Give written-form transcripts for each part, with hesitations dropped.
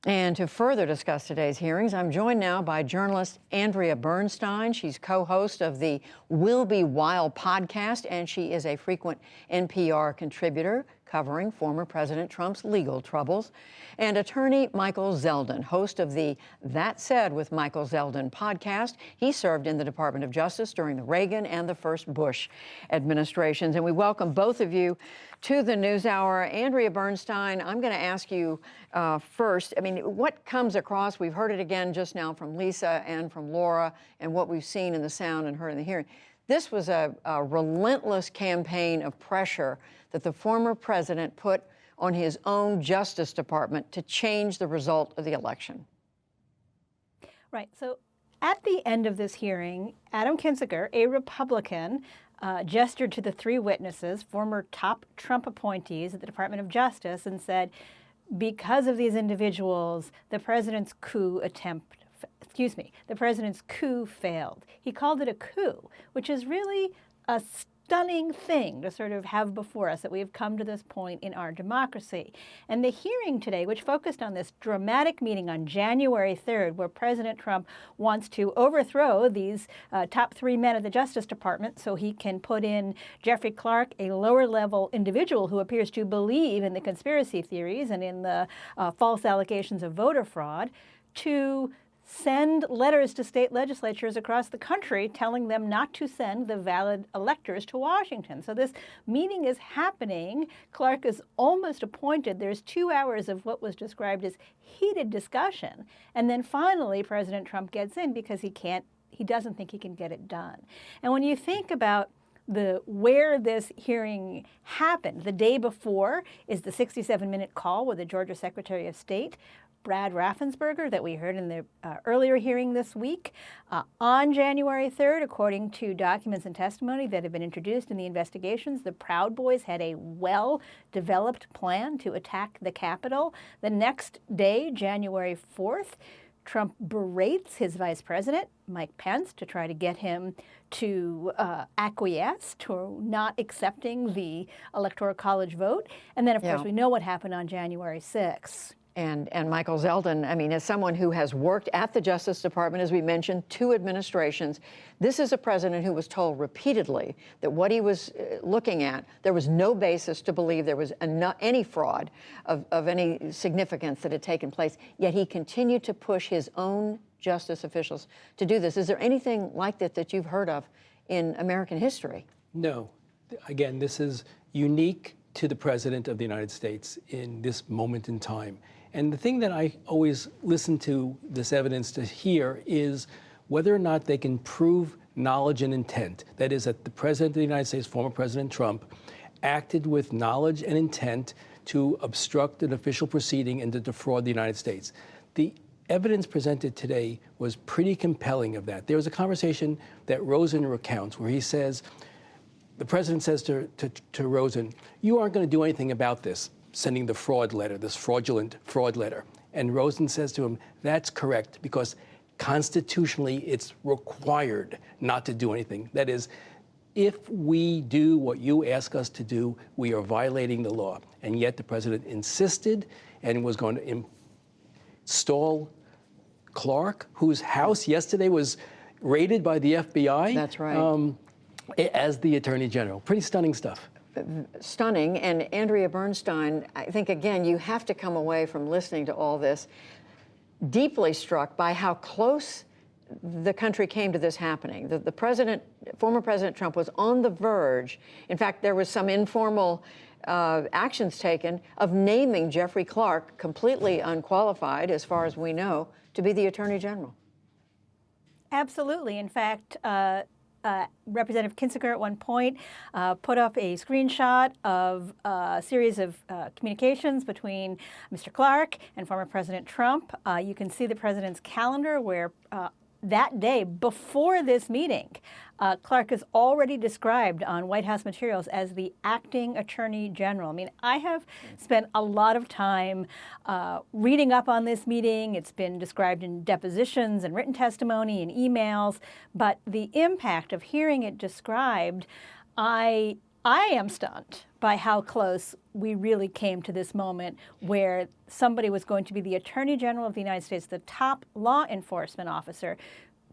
And to further discuss today's hearings, I'm joined now by journalist Andrea Bernstein. She's co-host of the Will Be Wild podcast, and she is a frequent NPR contributor covering former President Trump's legal troubles. And attorney Michael Zeldin, host of the That Said with Michael Zeldin podcast. He served in the Department of Justice during the Reagan and the first Bush administrations. And we welcome both of you to the NewsHour. Andrea Bernstein, I'm going to ask you first, I mean, what comes across, we've heard it again just now from Lisa and from Laura, and what we've seen in the sound and heard in the hearing. This was a relentless campaign of pressure that the former president put on his own Justice Department to change the result of the election. Right. So at the end of this hearing, Adam Kinzinger, a Republican, gestured to the three witnesses, former top Trump appointees at the Department of Justice, and said, because of these individuals, the president's coup failed. He called it a coup, which is really a stunning thing to sort of have before us, that we have come to this point in our democracy. And the hearing today, which focused on this dramatic meeting on January 3rd, where President Trump wants to overthrow these top three men at the Justice Department so he can put in Jeffrey Clark, a lower-level individual who appears to believe in the conspiracy theories and in the false allegations of voter fraud, to send letters to state legislatures across the country telling them not to send the valid electors to Washington. So this meeting is happening. Clark is almost appointed. There's 2 hours of what was described as heated discussion. And then finally, President Trump gets in because he doesn't think he can get it done. And when you think about where this hearing happened, the day before is the 67-minute call with the Georgia Secretary of State, Brad Raffensperger, that we heard in the earlier hearing this week. On January 3rd, according to documents and testimony that have been introduced in the investigations, the Proud Boys had a well-developed plan to attack the Capitol. The next day, January 4th, Trump berates his vice president, Mike Pence, to try to get him to acquiesce to not accepting the Electoral College vote. And then, of course, we know what happened on January 6th. And Michael Zeldin, I mean, as someone who has worked at the Justice Department, as we mentioned, 2 administrations, this is a president who was told repeatedly that what he was looking at, there was no basis to believe there was any fraud of any significance that had taken place, yet he continued to push his own justice officials to do this. Is there anything like that you've heard of in American history? No. Again, this is unique to the President of the United States in this moment in time. And the thing that I always listen to this evidence to hear is whether or not they can prove knowledge and intent. That is, that the President of the United States, former President Trump, acted with knowledge and intent to obstruct an official proceeding and to defraud the United States. The evidence presented today was pretty compelling of that. There was a conversation that Rosen recounts where he says, the president says to Rosen, you aren't going to do anything about this, sending the fraud letter, this fraudulent fraud letter. And Rosen says to him, that's correct, because constitutionally it's required not to do anything. That is, if we do what you ask us to do, we are violating the law. And yet the president insisted and was going to install Clark, whose house yesterday was raided by the FBI. That's right. As the Attorney General. Pretty stunning stuff. Stunning. And Andrea Bernstein, I think, again, you have to come away from listening to all this deeply struck by how close the country came to this happening. The president, former President Trump, was on the verge. In fact, there was some informal actions taken of naming Jeffrey Clark, completely unqualified, as far as we know, to be the Attorney General. Absolutely. In fact, Representative Kinzinger at one point put up a screenshot of a series of communications between Mr. Clark and former President Trump. You can see the president's calendar where that day before this meeting, Clark is already described on White House materials as the acting Attorney General. I mean, I have spent a lot of time reading up on this meeting. It's been described in depositions and written testimony and emails, but the impact of hearing it described, I I am stunned by how close we really came to this moment where somebody was going to be the Attorney General of the United States, the top law enforcement officer,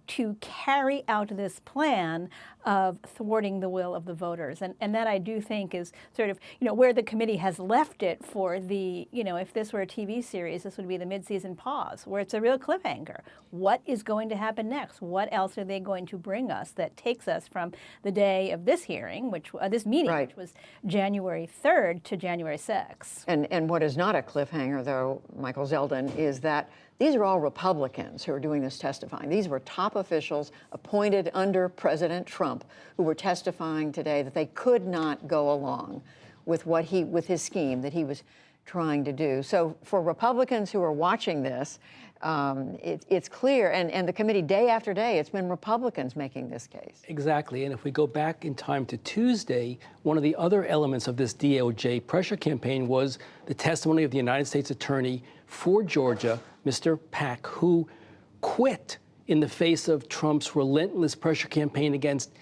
to carry out this plan of thwarting the will of the voters. And that I do think is sort of, where the committee has left it for the, if this were a TV series, this would be the mid-season pause, where it's a real cliffhanger. What is going to happen next? What else are they going to bring us that takes us from the day of this hearing, this meeting, Right. which was January 3rd to January 6th? And what is not a cliffhanger, though, Michael Zeldin, is that these are all Republicans who are doing this testifying. These were top officials appointed under President Trump who were testifying today that they could not go along with with his scheme that he was trying to do. So for Republicans who are watching this, it's clear, and the committee day after day, it's been Republicans making this case. Exactly. And if we go back in time to Tuesday, one of the other elements of this DOJ pressure campaign was the testimony of the United States Attorney for Georgia, Mr. Pack, who quit in the face of Trump's relentless pressure campaign against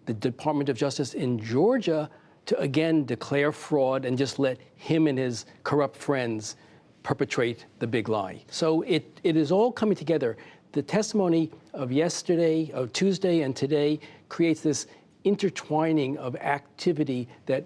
the Department of Justice in Georgia to again declare fraud and just let him and his corrupt friends perpetrate the big lie. So it is all coming together. The testimony of yesterday, of Tuesday and today creates this intertwining of activity that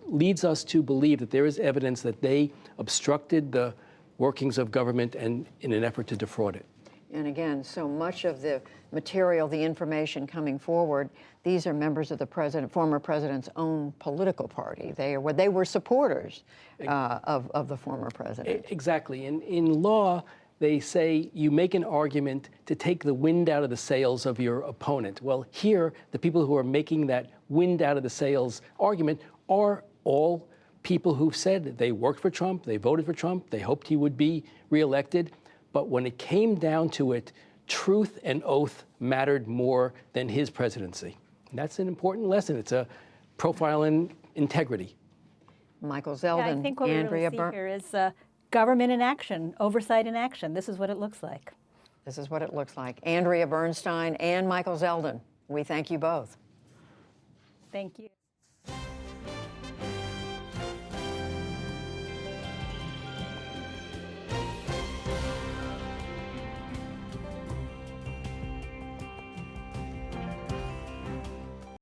leads us to believe that there is evidence that they obstructed the workings of government and in an effort to defraud it. And again, so much of the material, the information coming forward, these are members of the former president's own political party. They were supporters of the former president. Exactly. And in law, they say you make an argument to take the wind out of the sails of your opponent. Well, here, the people who are making that wind out of the sails argument are all people who've said they worked for Trump, they voted for Trump, they hoped he would be reelected. But when it came down to it, truth and oath mattered more than his presidency. And that's an important lesson. It's a profile in integrity. Michael Zeldin, I think what we really see here is government in action, oversight in action. This is what it looks like. This is what it looks like. Andrea Bernstein and Michael Zeldin, we thank you both. Thank you.